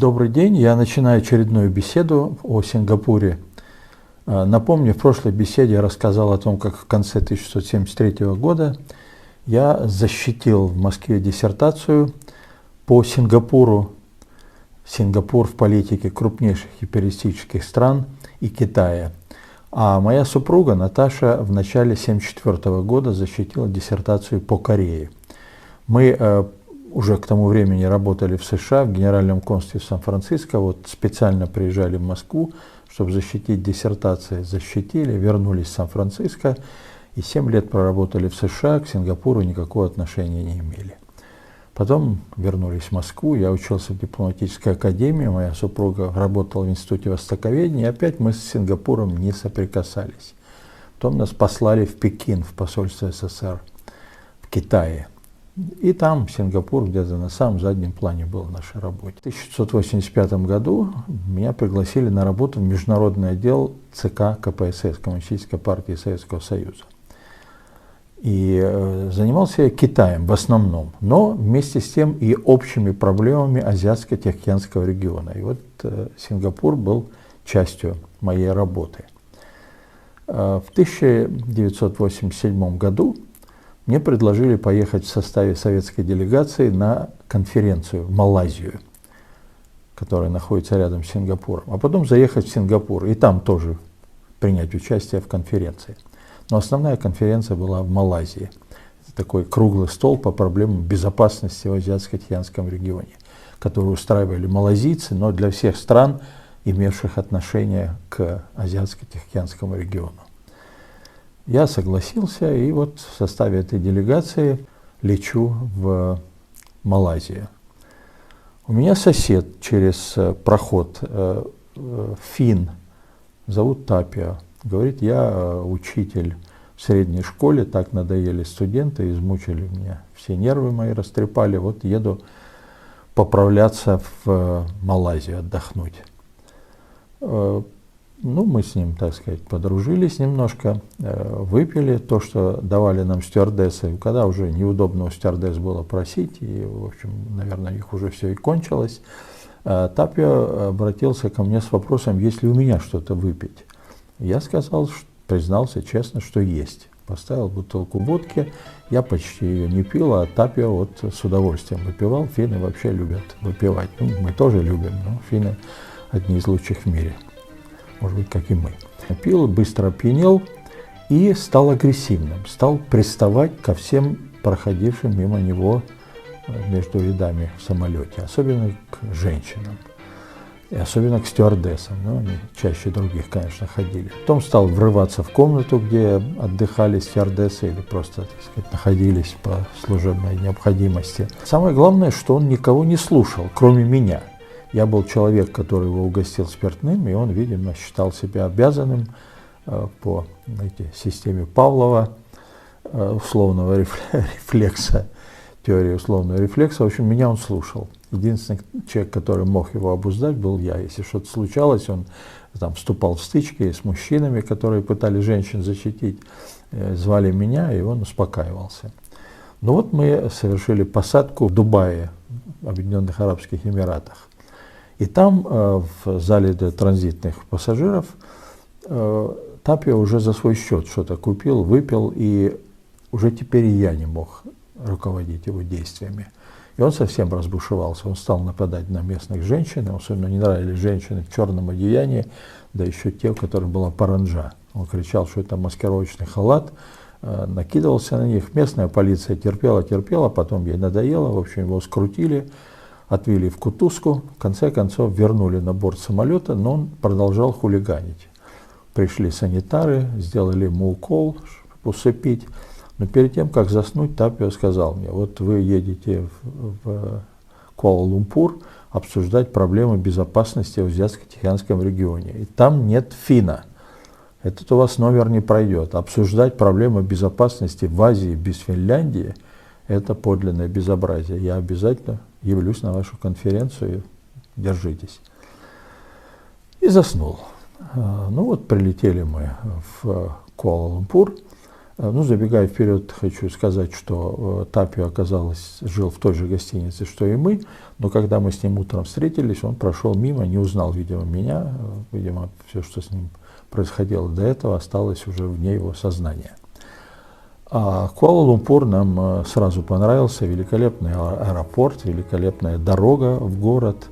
Добрый день. Я начинаю очередную беседу о Сингапуре. Напомню, в прошлой беседе я рассказал о том, как в конце 1973 года я защитил в Москве диссертацию по Сингапуру. Сингапур в политике крупнейших империалистических стран и Китая. А моя супруга Наташа в начале 1974 года защитила диссертацию по Корее. Мы уже к тому времени работали в США, в Генеральном консульстве в Сан-Франциско, вот специально приезжали в Москву, чтобы защитить диссертации. Защитили, вернулись в Сан-Франциско и 7 лет проработали в США, к Сингапуру никакого отношения не имели. Потом вернулись в Москву, я учился в дипломатической академии, моя супруга работала в Институте Востоковедения, и опять мы с Сингапуром не соприкасались. Потом нас послали в Пекин, в посольство СССР, в Китае. И там Сингапур где-то на самом заднем плане был в нашей работе. В 1985 году меня пригласили на работу в международный отдел ЦК КПСС, Коммунистической партии Советского Союза. И занимался я Китаем в основном, но вместе с тем и общими проблемами Азиатско-Тихоокеанского региона. И вот Сингапур был частью моей работы. В 1987 году мне предложили поехать в составе советской делегации на конференцию в Малайзию, которая находится рядом с Сингапуром, а потом заехать в Сингапур и там тоже принять участие в конференции. Но основная конференция была в Малайзии. Это такой круглый стол по проблемам безопасности в Азиатско-Тихоокеанском регионе, который устраивали малайзийцы, но для всех стран, имевших отношение к Азиатско-Тихоокеанскому региону. Я согласился, и вот в составе этой делегации лечу в Малайзию. У меня сосед через проход, финн, зовут Тапио. Говорит, я учитель в средней школе, так надоели студенты, измучили меня, все нервы мои растрепали, вот еду поправляться в Малайзию, отдохнуть. Ну, мы с ним, так сказать, подружились немножко, выпили то, что давали нам стюардессы, когда уже неудобно у стюардесс было просить, и, в общем, наверное, их уже все и кончилось. Тапио обратился ко мне с вопросом, есть ли у меня что-то выпить. Я сказал, признался честно, что есть. Поставил бутылку водки, я почти ее не пил, а Тапио вот с удовольствием выпивал. Финны вообще любят выпивать. Ну, мы тоже любим, но финны одни из лучших в мире. Может быть, как и мы. Пил, быстро опьянел и стал агрессивным. Стал приставать ко всем проходившим мимо него между рядами в самолете. Особенно к женщинам. И особенно к стюардессам. Ну, они чаще других, конечно, ходили. Потом стал врываться в комнату, где отдыхали стюардессы или просто, так сказать, находились по служебной необходимости. Самое главное, что он никого не слушал, кроме меня. Я был человек, который его угостил спиртным, и он, видимо, считал себя обязанным по системе Павлова, условного рефлекса, теории условного рефлекса. В общем, меня он слушал. Единственный человек, который мог его обуздать, был я. Если что-то случалось, он там вступал в стычки с мужчинами, которые пытались женщин защитить, звали меня, и он успокаивался. Ну вот мы совершили посадку в Дубае, в Объединенных Арабских Эмиратах. И там, в зале для транзитных пассажиров, Тапио уже за свой счет что-то купил, выпил, и уже теперь и я не мог руководить его действиями. И он совсем разбушевался, он стал нападать на местных женщин, ему особенно не нравились женщины в черном одеянии, да еще те, у которых была паранджа. Он кричал, что это маскировочный халат, накидывался на них. Местная полиция терпела, потом ей надоело, в общем, его скрутили, отвели в кутузку, в конце концов вернули на борт самолета, но он продолжал хулиганить. Пришли санитары, сделали ему укол, чтобы усыпить. Но перед тем, как заснуть, Тапио сказал мне, вот вы едете в Куала-Лумпур обсуждать проблемы безопасности в Азиатско-Тихоокеанском регионе. И там нет финна. Этот у вас номер не пройдет. Обсуждать проблемы безопасности в Азии без Финляндии – это подлинное безобразие. Я обязательно явлюсь на вашу конференцию, держитесь. И заснул. Ну вот прилетели мы в Куала-Лумпур. Ну, забегая вперед, хочу сказать, что Тапио жил в той же гостинице, что и мы, но когда мы с ним утром встретились, он прошел мимо, не узнал, видимо, меня, видимо, все, что с ним происходило до этого, осталось уже вне его сознания. А Куала-Лумпур нам сразу понравился, великолепный аэропорт, великолепная дорога в город,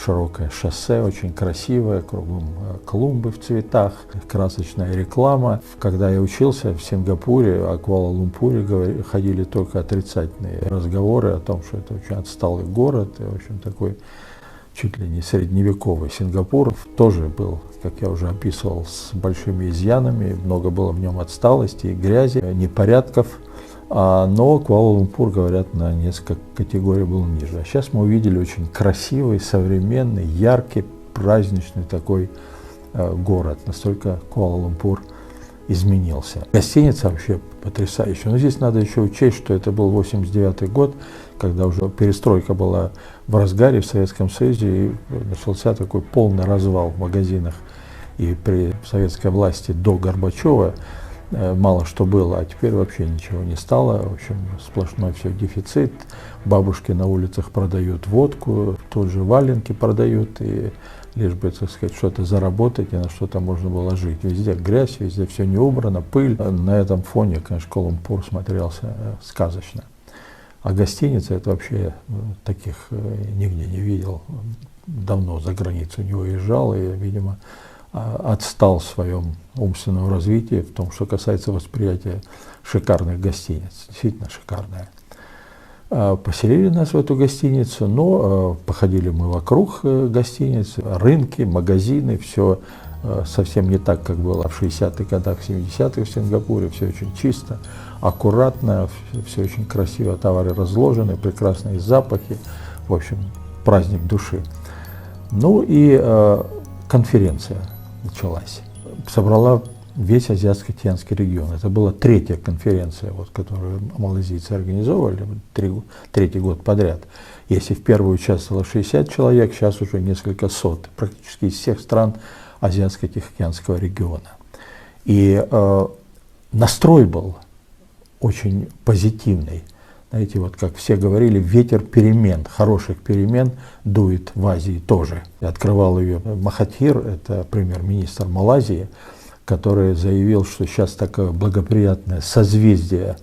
широкое шоссе, очень красивое, кругом клумбы в цветах, красочная реклама. Когда я учился в Сингапуре, о Куала-Лумпуре ходили только отрицательные разговоры о том, что это очень отсталый город, и, в общем, такой чуть ли не средневековый Сингапур. Тоже был, как я уже описывал, с большими изъянами, много было в нем отсталости, грязи, непорядков. Но Куала-Лумпур, говорят, на несколько категорий был ниже. А сейчас мы увидели очень красивый, современный, яркий, праздничный такой город. Настолько Куала-Лумпур изменился. Гостиница вообще потрясающая. Но здесь надо еще учесть, что это был 89-й год, когда уже перестройка была в разгаре в Советском Союзе, и начался такой полный развал в магазинах. И при советской власти до Горбачева мало что было, а теперь вообще ничего не стало. В общем, сплошной все дефицит. Бабушки на улицах продают водку, тут же валенки продают, и лишь бы, так сказать, что-то заработать, и на что-то можно было жить. Везде грязь, везде все не убрано, пыль. На этом фоне, конечно, Куала-Лумпур смотрелся сказочно. А гостиницы, это вообще таких нигде не видел. Давно за границу не уезжал, и, видимо, отстал в своем умственном развитии в том, что касается восприятия шикарных гостиниц. Действительно шикарная. Поселили нас в эту гостиницу, но походили мы вокруг гостиницы, рынки, магазины, все совсем не так, как было в 60-х годах, 70-х в Сингапуре, все очень чисто, аккуратно, все очень красиво, товары разложены, прекрасные запахи, в общем, праздник души. Ну и конференция началась. Собрала весь Азиатско-Тихоокеанский регион. Это была третья конференция, вот, которую малайзийцы организовывали третий год подряд. Если в первую участвовало 60 человек, сейчас уже несколько сот, практически из всех стран Азиатско-Тихоокеанского региона. И настрой был очень позитивный. Знаете, вот как все говорили, ветер перемен, хороших перемен дует в Азии тоже. Открывал ее Махатхир, это премьер-министр Малайзии, который заявил, что сейчас такое благоприятное созвездие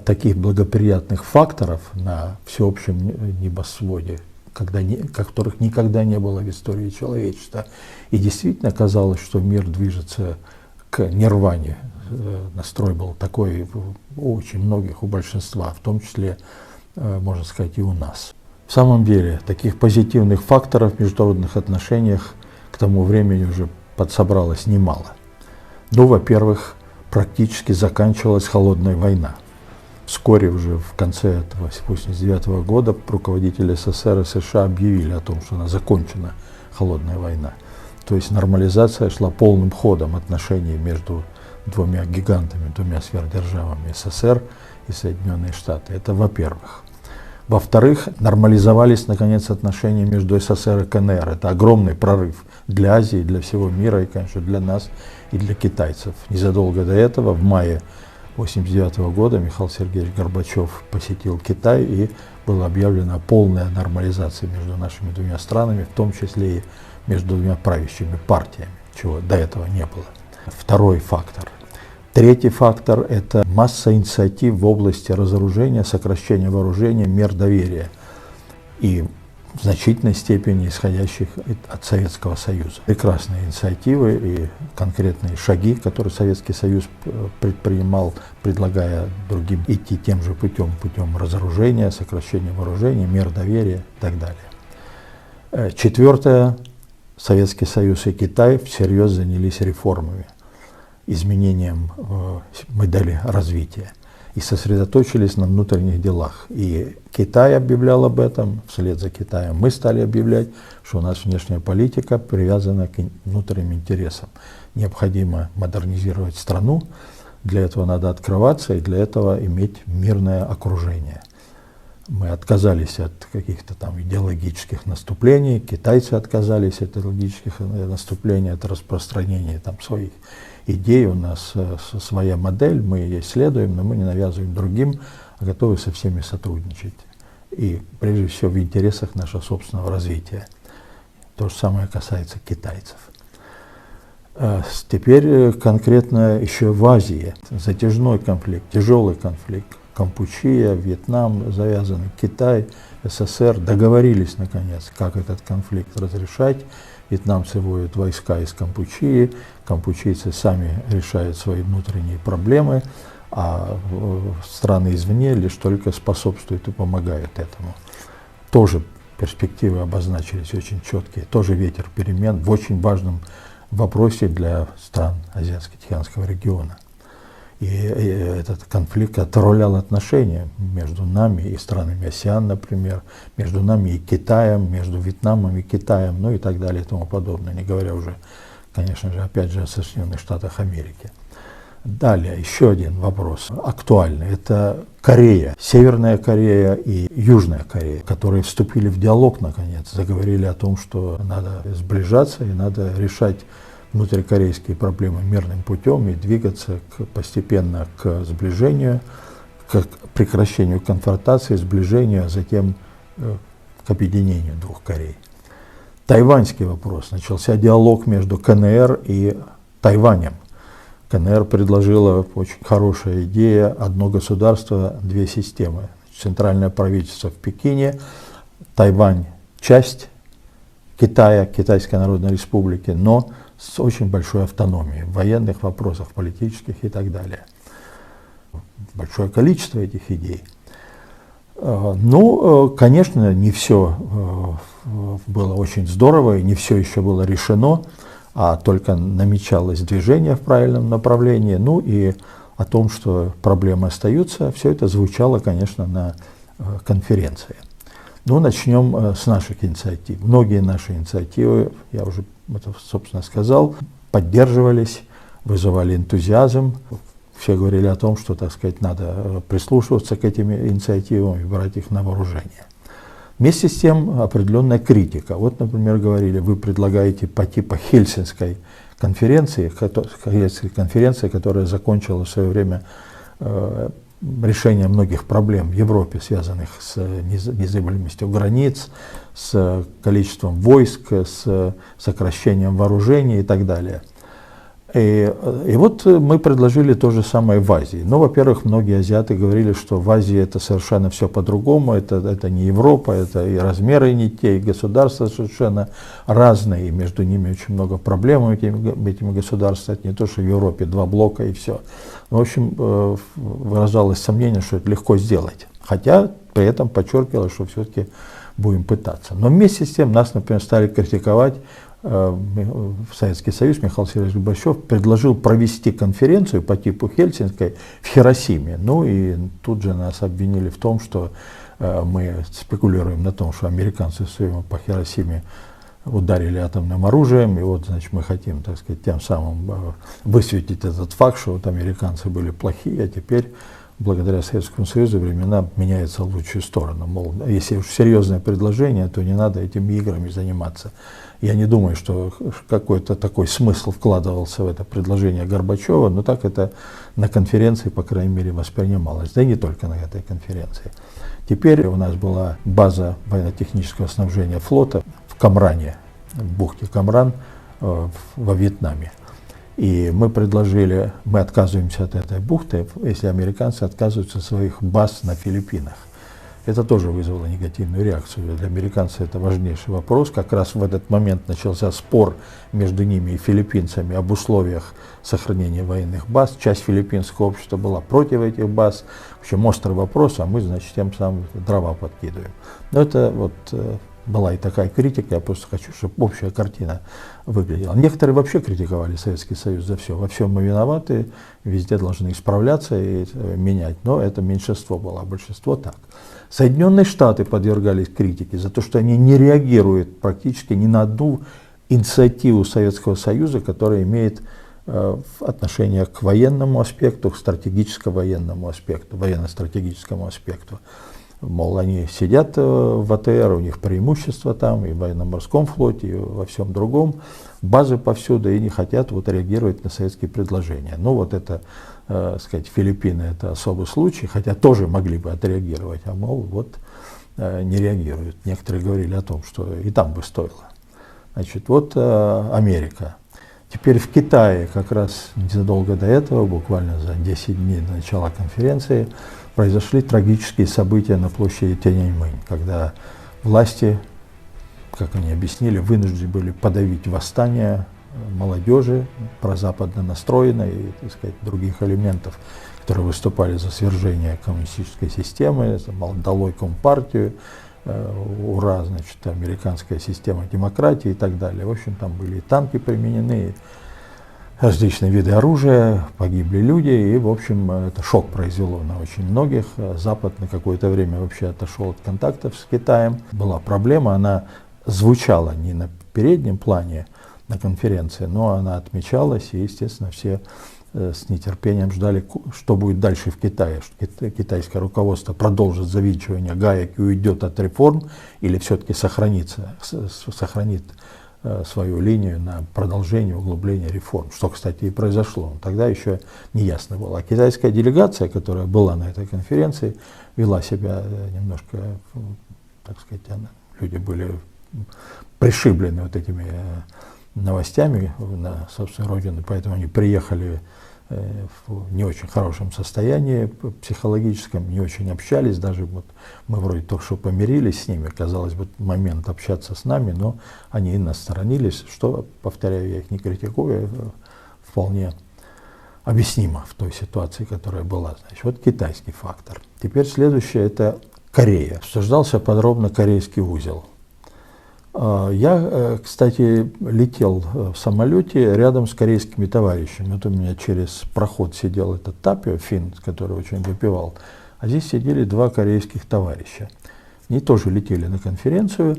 таких благоприятных факторов на всеобщем небосводе, которых никогда не было в истории человечества. И действительно казалось, что мир движется к нирване. Настрой был такой у очень многих, у большинства, в том числе, можно сказать, и у нас. В самом деле, таких позитивных факторов в международных отношениях к тому времени уже подсобралось немало. Ну, во-первых, практически заканчивалась холодная война. Вскоре уже в конце этого 1989 года руководители СССР и США объявили о том, что она закончена, холодная война. То есть нормализация шла полным ходом отношений между двумя гигантами, двумя сверхдержавами СССР и Соединенные Штаты. Это во-первых. Во-вторых, нормализовались, наконец, отношения между СССР и КНР. Это огромный прорыв для Азии, для всего мира и, конечно, для нас и для китайцев. Незадолго до этого, в мае 1989 года, Михаил Сергеевич Горбачев посетил Китай, и была объявлена полная нормализация между нашими двумя странами, в том числе и между двумя правящими партиями, чего до этого не было. Второй фактор. Третий фактор – это масса инициатив в области разоружения, сокращения вооружения, мер доверия и в значительной степени исходящих от Советского Союза. Прекрасные инициативы и конкретные шаги, которые Советский Союз предпринимал, предлагая другим идти тем же путем разоружения, сокращения вооружения, мер доверия и так далее. Четвертое. Советский Союз и Китай всерьез занялись реформами, изменением модели развития и сосредоточились на внутренних делах. И Китай объявлял об этом, вслед за Китаем мы стали объявлять, что у нас внешняя политика привязана к внутренним интересам. Необходимо модернизировать страну, для этого надо открываться и для этого иметь мирное окружение. Мы отказались от каких-то там идеологических наступлений, китайцы отказались от идеологических наступлений, от распространения там своих идей. У нас своя модель, мы ее исследуем, но мы не навязываем другим, а готовы со всеми сотрудничать. И прежде всего в интересах нашего собственного развития. То же самое касается китайцев. Теперь конкретно еще в Азии. Затяжной конфликт, тяжелый конфликт. Кампучия, Вьетнам завязаны, Китай, СССР договорились наконец, как этот конфликт разрешать. Вьетнамцы вводят войска из Кампучии, кампучийцы сами решают свои внутренние проблемы, а страны извне лишь только способствуют и помогают этому. Тоже перспективы обозначились очень четкие, тоже ветер перемен в очень важном вопросе для стран Азиатско-Тихоокеанского региона. И этот конфликт отравлял отношения между нами и странами АСЕАН, например, между нами и Китаем, между Вьетнамом и Китаем, ну и так далее и тому подобное, не говоря уже, конечно же, опять же о Соединенных Штатах Америки. Далее, еще один вопрос актуальный. Это Корея, Северная Корея и Южная Корея, которые вступили в диалог, наконец, заговорили о том, что надо сближаться и надо решать внутрикорейские проблемы мирным путем и двигаться постепенно к сближению, к прекращению конфронтации, сближению, а затем к объединению двух Корей. Тайваньский вопрос. Начался диалог между КНР и Тайванем. КНР предложила очень хорошая идея: одно государство, две системы. Центральное правительство в Пекине, Тайвань часть Китая, Китайской Народной Республики, но с очень большой автономией в военных вопросах, политических и так далее. Большое количество этих идей. Ну, конечно, не все было очень здорово, и не все еще было решено, а только намечалось движение в правильном направлении. Ну и о том, что проблемы остаются, все это звучало, конечно, на конференции. Ну, начнем с наших инициатив. Многие наши инициативы, я уже это, собственно, сказал, поддерживались, вызывали энтузиазм. Все говорили о том, что, так сказать, надо прислушиваться к этим инициативам и брать их на вооружение. Вместе с тем определенная критика. Вот, например, говорили, вы предлагаете по типу Хельсинской конференции, которая закончила в свое время решение многих проблем в Европе, связанных с незыблемостью границ, с количеством войск, с сокращением вооружений и так далее. И вот мы предложили то же самое в Азии. Но, во-первых, многие азиаты говорили, что в Азии это совершенно все по-другому, это не Европа, это и размеры не те, и государства совершенно разные, и между ними очень много проблем этими государствами. Это не то, что в Европе два блока и все. В общем, выражалось сомнение, что это легко сделать. Хотя при этом подчеркивалось, что все-таки будем пытаться. Но вместе с тем нас, например, стали критиковать. Советский Союз, Михаил Сергеевич Горбачев предложил провести конференцию по типу Хельсинской в Хиросиме. Ну и тут же нас обвинили в том, что мы спекулируем на том, что американцы по Хиросиме ударили атомным оружием, и вот, значит, мы хотим, так сказать, тем самым высветить этот факт, что вот американцы были плохие, а теперь благодаря Советскому Союзу времена меняются в лучшую сторону. Мол, если уж серьезное предложение, то не надо этими играми заниматься. Я не думаю, что какой-то такой смысл вкладывался в это предложение Горбачева, но так это на конференции, по крайней мере, воспринималось. Да и не только на этой конференции. Теперь у нас была база военно-технического снабжения флота в Камране, в бухте Камран во Вьетнаме. И мы предложили, мы отказываемся от этой бухты, если американцы отказываются от своих баз на Филиппинах. Это тоже вызвало негативную реакцию. Для американцев это важнейший вопрос. Как раз в этот момент начался спор между ними и филиппинцами об условиях сохранения военных баз. Часть филиппинского общества была против этих баз. В общем, острый вопрос, а мы, значит, тем самым дрова подкидываем. Но это вот была и такая критика, я просто хочу, чтобы общая картина выглядела. Некоторые вообще критиковали Советский Союз за все. Во всем мы виноваты, везде должны исправляться и менять. Но это меньшинство было, а большинство так. Соединенные Штаты подвергались критике за то, что они не реагируют практически ни на одну инициативу Советского Союза, которая имеет отношение к военному аспекту, к стратегическо-военному аспекту, военно-стратегическому аспекту. мол, они сидят в АТР, у них преимущество там и в военно-морском флоте, и во всем другом, базы повсюду, и не хотят вот реагировать на советские предложения. Ну вот это, сказать, Филиппины это особый случай, хотя тоже могли бы отреагировать, а мол, вот не реагируют. Некоторые говорили о том, что и там бы стоило. Значит, вот Америка. Теперь в Китае как раз незадолго до этого, буквально за 10 дней до начала конференции, произошли трагические события на площади Тяньаньмэнь, когда власти, как они объяснили, вынуждены были подавить восстание молодежи, прозападно настроенной и, так сказать, других элементов, которые выступали за свержение коммунистической системы, долой Компартию, ура, значит, американская система демократии и так далее. В общем, там были и танки применены, различные виды оружия, погибли люди, и, в общем, это шок произвело на очень многих. Запад на какое-то время вообще отошел от контактов с Китаем. Была проблема, она звучала не на переднем плане на конференции, но она отмечалась, и, естественно, все с нетерпением ждали, что будет дальше в Китае. Что китайское руководство продолжит завинчивание гаек и уйдет от реформ, или все-таки сохранит свою линию на продолжение, углубление реформ, что, кстати, и произошло. Тогда еще не ясно было. А китайская делегация, которая была на этой конференции, вела себя немножко, так сказать, люди были пришиблены вот этими новостями на собственную родину, поэтому они приехали в не очень хорошем состоянии психологическом, не очень общались, даже вот мы вроде только что помирились с ними, казалось бы, момент общаться с нами, но они нас сторонились, что, повторяю, я их не критикую, вполне объяснимо в той ситуации, которая была. Значит, вот китайский фактор. Теперь следующее – это Корея. Обсуждался подробно корейский узел. Я, кстати, летел в самолете рядом с корейскими товарищами. Вот у меня через проход сидел этот Тапио, финн, который очень выпивал, а здесь сидели два корейских товарища. Они тоже летели на конференцию.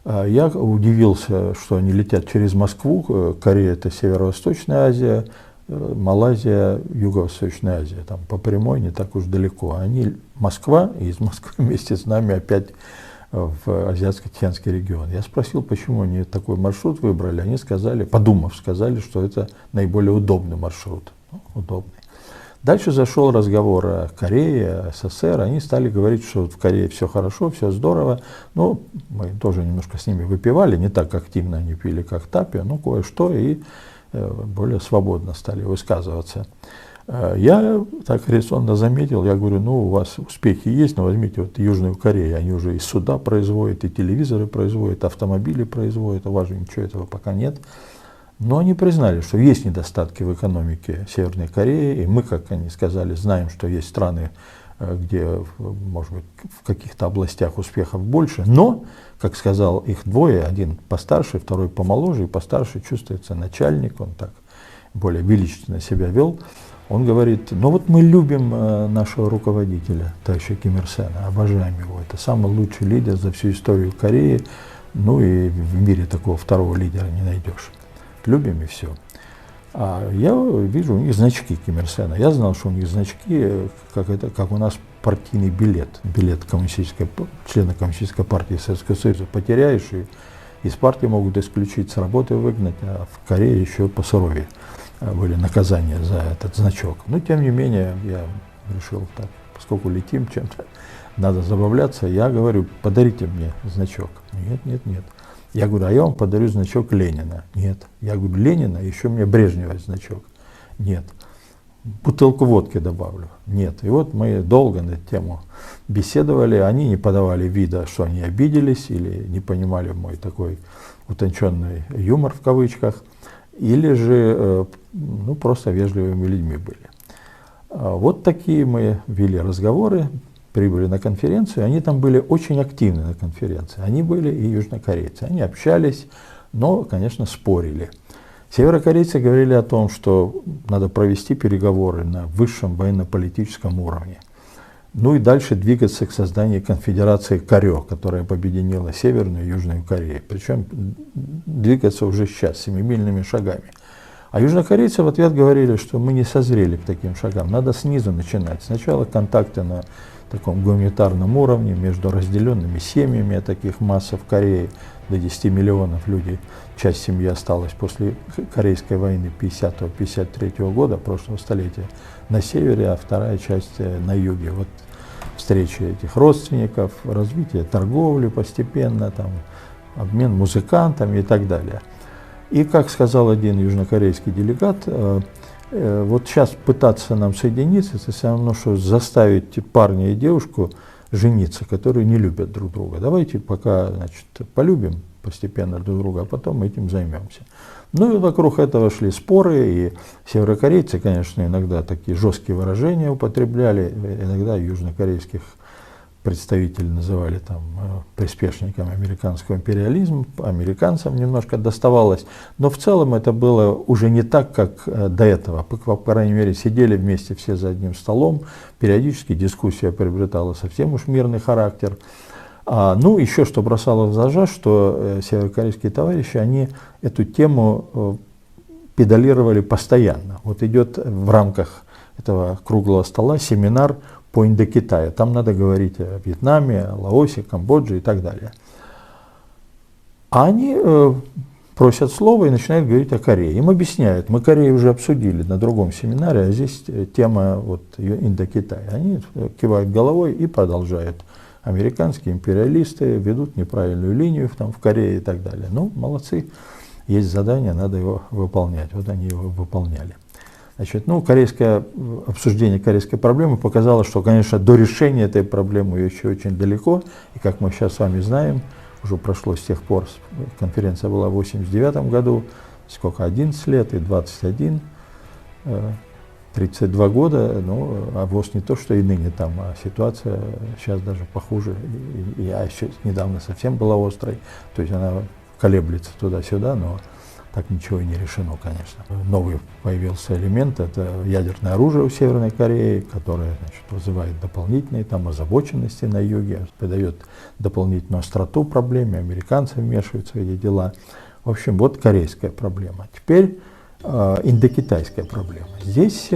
Я удивился, что они летят через Москву. Корея – это Северо-Восточная Азия, Малайзия – Юго-Восточная Азия. Там по прямой не так уж далеко. Они Москва, и из Москвы вместе с нами опять в Азиатско-Тихоокеанский регион. Я спросил, почему они такой маршрут выбрали. Они сказали, подумав, сказали, что это наиболее удобный маршрут. Ну, удобный. Дальше зашел разговор о Корее, о СССР. Они стали говорить, что в Корее все хорошо, все здорово. Ну, мы тоже немножко с ними выпивали, не так активно они пили, как Тапио, но кое-что, и более свободно стали высказываться. Я так резонно заметил, я говорю, ну, у вас успехи есть, но возьмите вот Южную Корею, они уже и суда производят, и телевизоры производят, автомобили производят, у вас же ничего этого пока нет. Но они признали, что есть недостатки в экономике Северной Кореи, и мы, как они сказали, знаем, что есть страны, где, может быть, в каких-то областях успехов больше, но, как сказал их двое, один постарше, второй помоложе, и постарше чувствуется начальник, он так более величественно себя вел. Он говорит, ну вот мы любим нашего руководителя, товарища Ким Ир Сена, обожаем его, это самый лучший лидер за всю историю Кореи, ну и в мире такого второго лидера не найдешь. Любим и все. А я вижу у них значки Ким Ир Сена. Я знал, что у них значки, как у нас партийный билет, члена Коммунистической партии Советского Союза. Потеряешь, и из партии могут исключить, с работы выгнать, а в Корее еще посуровее были наказания за этот значок. Но, тем не менее, я решил так, поскольку летим чем-то, надо забавляться, я говорю, подарите мне значок. Нет. Я говорю, а я вам подарю значок Ленина. Нет. Я говорю, Ленина, еще мне Брежнева значок. Нет. Бутылку водки добавлю. Нет. И вот мы долго на эту тему беседовали, они не подавали вида, что они обиделись или не понимали мой такой утонченный юмор в кавычках, или же ну, просто вежливыми людьми были. Вот такие мы вели разговоры, прибыли на конференцию, они там были очень активны на конференции, они были и южнокорейцы, они общались, но, конечно, спорили. Северокорейцы говорили о том, что надо провести переговоры на высшем военно-политическом уровне, ну и дальше двигаться к созданию конфедерации Корё, которая бы объединила Северную и Южную Корею. Причем двигаться уже сейчас, семимильными шагами. А южнокорейцы в ответ говорили, что мы не созрели к таким шагам, надо снизу начинать. Сначала контакты на таком гуманитарном уровне, между разделенными семьями, таких масс в Корее, до 10 миллионов людей. Часть семьи осталась после Корейской войны 50-53 года, прошлого столетия, на севере, а вторая часть на юге. Вот встречи этих родственников, развитие торговли постепенно, там, обмен музыкантами и так далее. И, как сказал один южнокорейский делегат, вот сейчас пытаться нам соединиться, это все равно, что заставить парня и девушку жениться, которые не любят друг друга. Давайте пока, значит, полюбим постепенно друг друга, а потом этим займемся. Ну и вокруг этого шли споры, и северокорейцы, конечно, иногда такие жесткие выражения употребляли, иногда южнокорейских представители называли там приспешниками американского империализма, американцам немножко доставалось, но в целом это было уже не так, как до этого. По крайней мере, сидели вместе все за одним столом, периодически дискуссия приобретала совсем уж мирный характер. Ну, еще что бросало в глаза, что северокорейские товарищи, они эту тему педалировали постоянно. Вот идет в рамках этого круглого стола семинар по Индокитаю. Там надо говорить о Вьетнаме, о Лаосе, Камбодже и так далее. А они просят слова и начинают говорить о Корее. Им объясняют, мы Корею уже обсудили на другом семинаре, а здесь тема вот Индокитая. Они кивают головой и продолжают. Американские империалисты ведут неправильную линию там, в Корее и так далее. Ну, молодцы, есть задание, надо его выполнять. Вот они его выполняли. Значит, ну, обсуждение корейской проблемы показало, что, конечно, до решения этой проблемы еще очень далеко. И, как мы сейчас с вами знаем, уже прошло с тех пор, конференция была в 1989 году, сколько, 11 лет и 21, 32 года, ну, а ВОЗ не то, что и ныне там, а ситуация сейчас даже похуже, и еще недавно совсем была острой, то есть она колеблется туда-сюда, но так ничего и не решено, конечно. Новый появился элемент, это ядерное оружие у Северной Кореи, которое, значит, вызывает дополнительные там озабоченности на юге, придает дополнительную остроту проблеме, американцы вмешиваются в эти дела. В общем, вот корейская проблема. Теперь индокитайская проблема. Здесь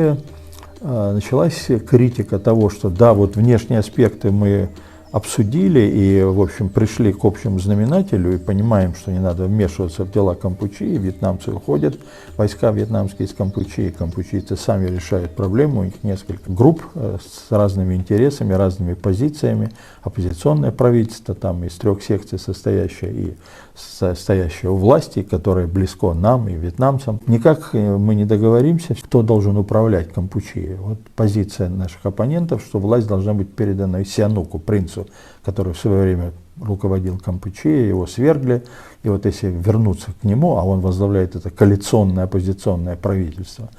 началась критика того, что да, вот внешние аспекты мы обсудили и, в общем, пришли к общему знаменателю и понимаем, что не надо вмешиваться в дела Кампучии, вьетнамцы уходят, войска вьетнамские из Кампучии, кампучийцы сами решают проблему, у них несколько групп с разными интересами, разными позициями, оппозиционное правительство, там из 3 секций состоящее у власти, которое близко нам и вьетнамцам. Никак мы не договоримся, кто должен управлять Кампучией. Вот позиция наших оппонентов, что власть должна быть передана Сиануку, принцу, который в свое время руководил Кампучией, его свергли, и вот если вернуться к нему, а он возглавляет это коалиционное оппозиционное правительство,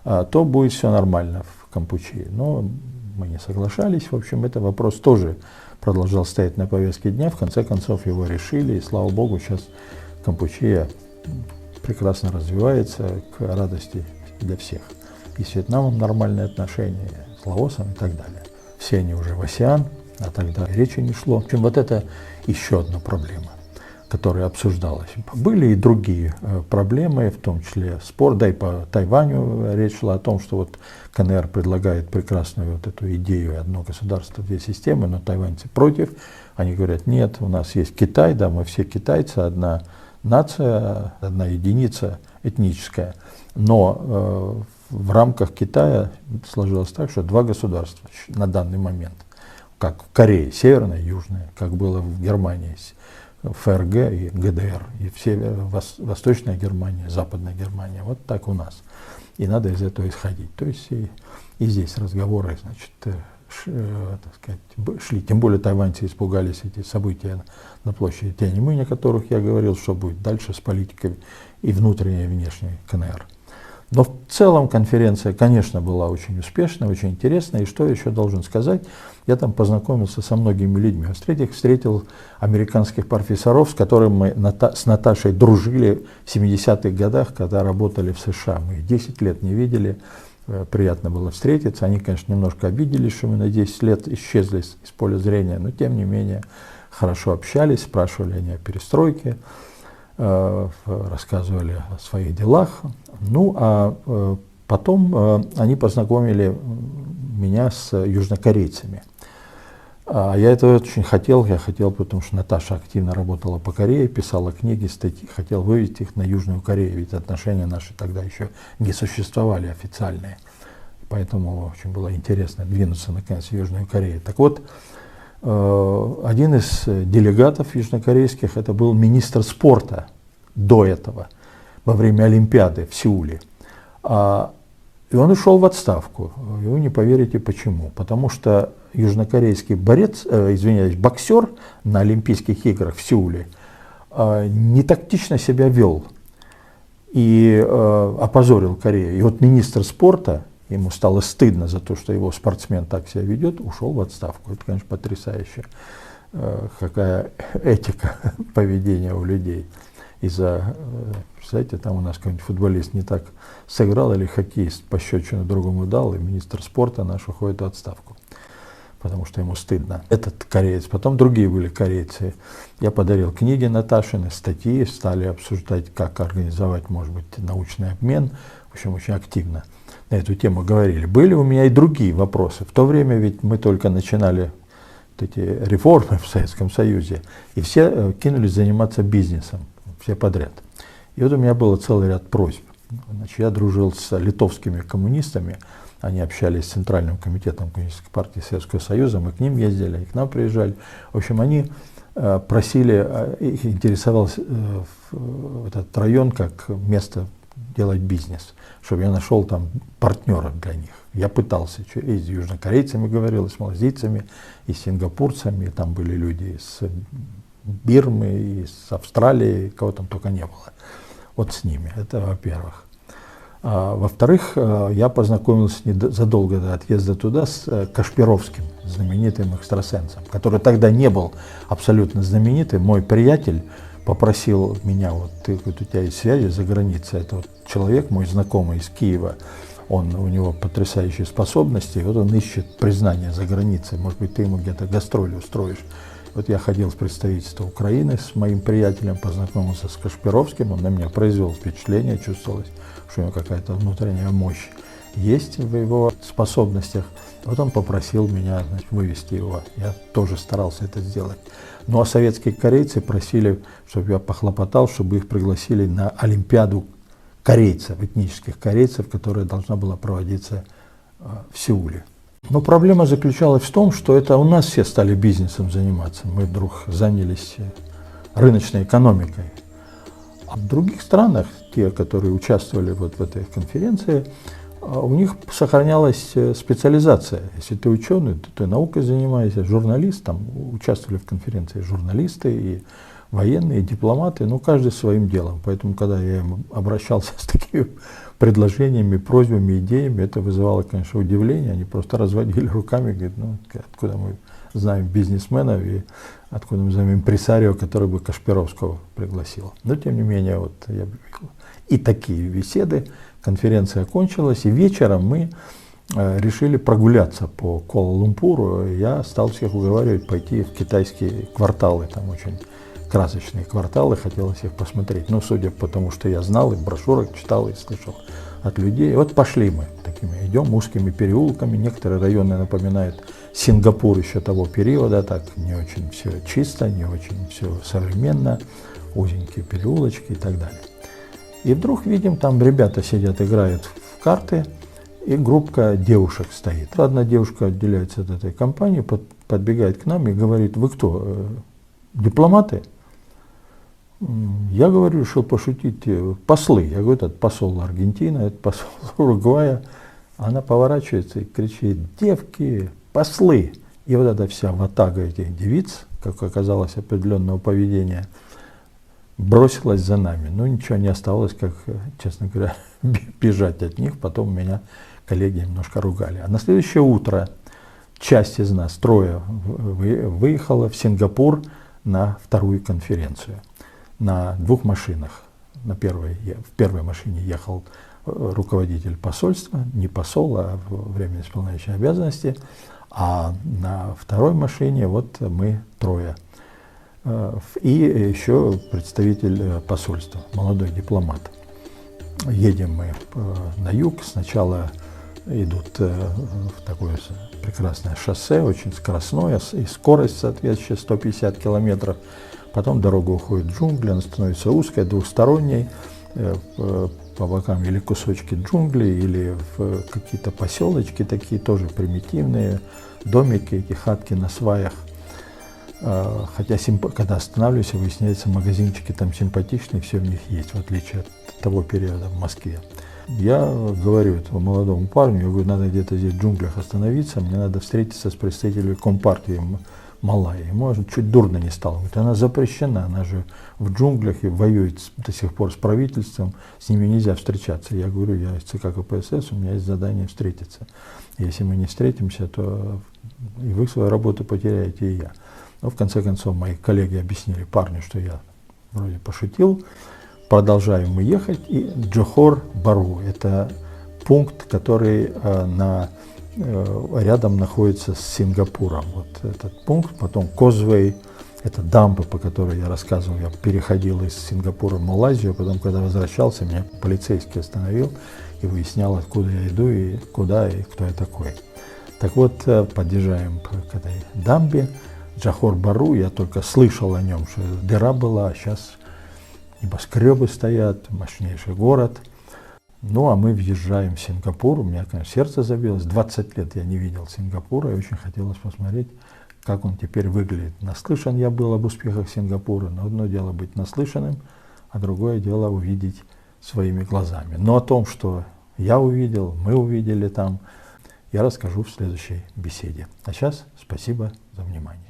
то будет все нормально в Кампучии. Но мы не соглашались, в общем, этот вопрос тоже продолжал стоять на повестке дня, в конце концов его решили, и слава богу, сейчас Кампучия прекрасно развивается к радости для всех. И с Вьетнамом нормальные отношения, с Лаосом и так далее. Все они уже в АСЕАН, а тогда речи не шло. В общем, вот это еще одна проблема, которая обсуждалась. Были и другие проблемы, в том числе спор, да и по Тайваню речь шла о том, что вот КНР предлагает прекрасную вот эту идею «одно государство, две системы», но тайваньцы против. Они говорят, нет, у нас есть Китай, да, мы все китайцы, одна нация, одна единица этническая, но в рамках Китая сложилось так, что 2 государства на данный момент, как в Корее, северная и южная, как было в Германии, ФРГ и ГДР, и Восточная Германия, Западная Германия, вот так у нас. И надо из этого исходить. То есть и здесь разговоры, значит, так сказать, шли. Тем более тайваньцы испугались эти события на площади Тяньаньмэнь, о которых я говорил, что будет дальше с политикой и внутренней, и внешней КНР. Но в целом конференция, конечно, была очень успешная, очень интересная. И что еще должен сказать, я там познакомился со многими людьми. В-третьих, встретил американских профессоров, с которыми мы с Наташей дружили в 70-х годах, когда работали в США. Мы их 10 лет не видели, приятно было встретиться. Они, конечно, немножко обиделись, что мы на 10 лет исчезли из поля зрения, но тем не менее хорошо общались, спрашивали они о перестройке, рассказывали о своих делах. Ну, а потом они познакомили меня с южнокорейцами. А я этого очень хотел. Я хотел, потому что Наташа активно работала по Корее, писала книги, статьи, хотел вывести их на Южную Корею, ведь отношения наши тогда еще не существовали официальные. Поэтому очень было интересно двинуться наконец в Южную Корею. Так вот, один из делегатов южнокорейских, это был министр спорта до этого, во время Олимпиады в Сеуле. И он ушел в отставку. И вы не поверите почему. Потому что южнокорейский боксер на Олимпийских играх в Сеуле не тактично себя вел и опозорил Корею. И вот министр спорта, ему стало стыдно за то, что его спортсмен так себя ведет, ушел в отставку. Это, конечно, потрясающе. Какая этика поведения у людей. Представляете, там у нас какой-нибудь футболист не так сыграл, или хоккеист пощечину другому дал, и министр спорта наш уходит в отставку, потому что ему стыдно. Этот кореец, потом другие были корейцы. Я подарил книги Наташины, статьи, стали обсуждать, как организовать, может быть, научный обмен. В общем, очень активно на эту тему говорили. Были у меня и другие вопросы. В то время ведь мы только начинали эти реформы в Советском Союзе, и все кинулись заниматься бизнесом, все подряд. И вот у меня был целый ряд просьб. Значит, я дружил с литовскими коммунистами, они общались с Центральным комитетом Коммунистической партии Советского Союза, мы к ним ездили, они к нам приезжали. В общем, они просили, их интересовал этот район как место делать бизнес, чтобы я нашел там партнеров для них. Я пытался, и с южнокорейцами говорил, и с малазийцами, и с сингапурцами, и там были люди из Бирмы, и с Австралии, кого там только не было. Вот с ними, это во-первых. Во-вторых, я познакомился задолго до отъезда туда с Кашпировским, знаменитым экстрасенсом, который тогда не был абсолютно знаменитым. Мой приятель попросил меня, вот у тебя есть связи за границей, это вот человек, мой знакомый из Киева, у него потрясающие способности, и вот он ищет признание за границей, может быть, ты ему где-то гастроли устроишь. Вот я ходил в представительство Украины с моим приятелем, познакомился с Кашпировским, он на меня произвел впечатление, чувствовалось, что у него какая-то внутренняя мощь есть в его способностях. Вот он попросил меня, значит, вывести его. Я тоже старался это сделать. Ну а советские корейцы просили, чтобы я похлопотал, чтобы их пригласили на Олимпиаду корейцев, этнических корейцев, которая должна была проводиться в Сеуле. Но проблема заключалась в том, что это у нас все стали бизнесом заниматься. Мы вдруг занялись рыночной экономикой. А в других странах, те, которые участвовали вот в этой конференции, у них сохранялась специализация. Если ты ученый, то ты наукой занимаешься, журналист, там участвовали в конференции журналисты и военные, и дипломаты, ну, каждый своим делом. Поэтому, когда я им обращался с такими предложениями, просьбами, идеями, это вызывало, конечно, удивление. Они просто разводили руками, говорят, ну, откуда мы знаем бизнесменов и откуда мы знаем импресарио, который бы Кашпировского пригласил. Но, тем не менее, вот я видел и такие беседы. Конференция окончилась, и вечером мы решили прогуляться по Куала-Лумпуру. Я стал всех уговаривать пойти в китайские кварталы, там очень красочные кварталы, хотелось их посмотреть. Ну, судя по тому, что я знал, и брошюрок читал, и слышал от людей. Вот пошли мы такими, идем узкими переулками. Некоторые районы напоминают Сингапур еще того периода, так не очень все чисто, не очень все современно, узенькие переулочки и так далее. И вдруг видим, там ребята сидят, играют в карты, и группка девушек стоит. Одна девушка отделяется от этой компании, подбегает к нам и говорит: вы кто, дипломаты? Я говорю, решил пошутить, послы. Я говорю, это посол Аргентины, это посол Уругвая. Она поворачивается и кричит: девки, послы. И вот эта вся ватага этих девиц, как оказалось, определенного поведения, бросилась за нами. Ну, ничего не оставалось, как, честно говоря, бежать от них. Потом меня коллеги немножко ругали. А на следующее утро часть из нас, трое, выехала в Сингапур на вторую конференцию. На двух машинах. В первой машине ехал руководитель посольства, не посол, а временно исполняющий обязанности. А на второй машине вот мы трое. И еще представитель посольства, молодой дипломат. Едем мы на юг. Сначала идут в такое прекрасное шоссе, очень скоростное, и скорость соответствующая 150 километров. Потом дорога уходит в джунгли, она становится узкой, двухсторонней, по бокам или кусочки джунглей, или в какие-то поселочки такие тоже примитивные, домики, эти хатки на сваях. Хотя, когда останавливаешься, выясняется, магазинчики там симпатичные, все в них есть, в отличие от того периода в Москве. Я говорю этому молодому парню, я говорю, надо где-то здесь в джунглях остановиться, мне надо встретиться с представителем Компартии Малайи. Ему чуть дурно не стало. Говорит, она запрещена, она же в джунглях и воюет до сих пор с правительством, с ними нельзя встречаться. Я говорю, я из ЦК КПСС, у меня есть задание встретиться. Если мы не встретимся, то и вы свою работу потеряете, и я. Но в конце концов мои коллеги объяснили парню, что я вроде пошутил. Продолжаем мы ехать, и Джохор-Бару – это пункт, который рядом находится с Сингапуром. Вот этот пункт, потом Козвей, это дамба, по которой я рассказывал, я переходил из Сингапура в Малайзию, потом, когда возвращался, меня полицейский остановил и выяснял, откуда я иду, и куда, и кто я такой. Так вот, подъезжаем к этой дамбе, Джохор-Бару, я только слышал о нем, что дыра была, а сейчас небоскребы стоят, мощнейший город. Ну, а мы въезжаем в Сингапур, у меня, конечно, сердце забилось, 20 лет я не видел Сингапура, и очень хотелось посмотреть, как он теперь выглядит. Наслышан я был об успехах Сингапура, но одно дело быть наслышанным, а другое дело увидеть своими глазами. Но о том, что я увидел, мы увидели там, я расскажу в следующей беседе. А сейчас спасибо за внимание.